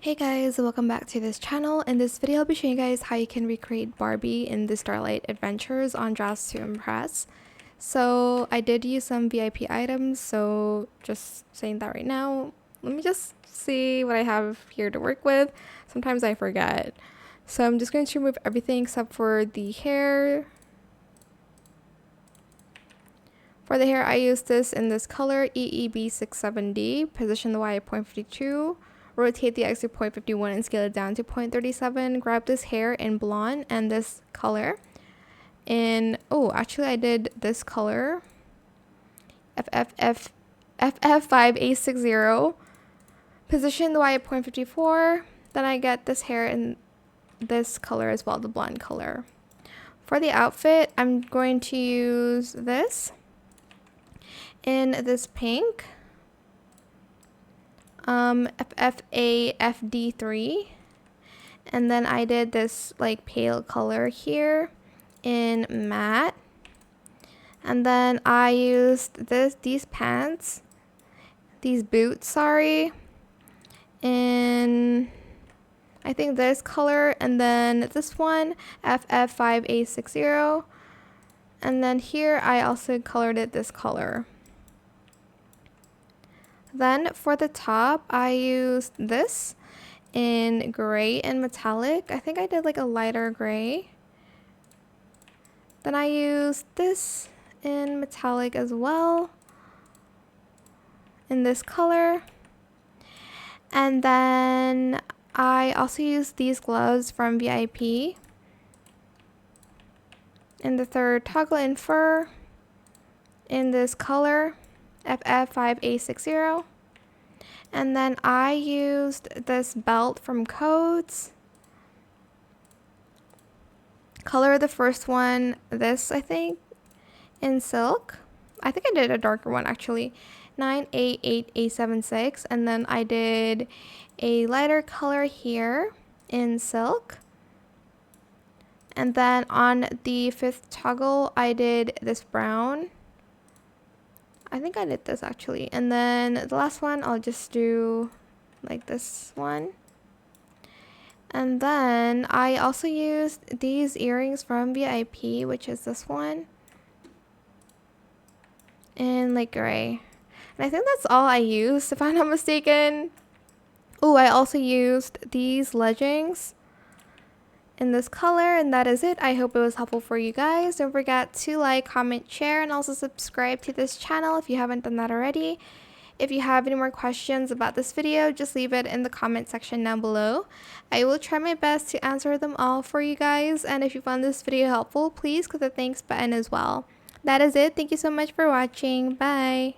Hey guys, welcome back to this channel. In this video, I'll be showing you guys how you can recreate Barbie in the Starlight Adventures on Dress to Impress. So I did use some VIP items, so just saying that right now. Let me just see what I have here to work with. Sometimes I forget. So I'm just going to remove everything except for the hair. For the hair, I used this in this color, EEB67D. Position the Y at 0.52. Rotate the X to 0.51 and scale it down to 0.37. Grab this hair in blonde and this color. And actually I did this color, FF5A60. Position the Y at 0.54. Then I get this hair in this color as well, the blonde color. For the outfit, I'm going to use this in this pink. FFAFD3, and then I did this like pale color here in matte, and then I used these boots, sorry, in I think this color, and then this one, FF5A60, and then here I also colored it this color. Then for the top, I used this in gray and metallic. I think I did like a lighter gray. Then I used this in metallic as well, in this color. And then I also used these gloves from VIP in the third toggle in fur in this color, FF5A60. And then I used this belt from Codes. Color the first one, this I think, in silk. I think I did a darker one actually, 9A8A76. And then I did a lighter color here in silk. And then on the fifth toggle, I did this brown. I think I did this actually. And then the last one, I'll just do like this one. And then I also used these earrings from VIP, which is this one, in like gray. And I think that's all I used, if I'm not mistaken. Oh, I also used these leggings in this color, and that is it. I hope it was helpful for you guys. Don't forget to like, comment, share, and also subscribe to this channel if you haven't done that already. If you have any more questions about this video, just leave it in the comment section down below. I will try my best to answer them all for you guys, and if you found this video helpful, please click the thanks button as well. That is it. Thank you so much for watching. Bye.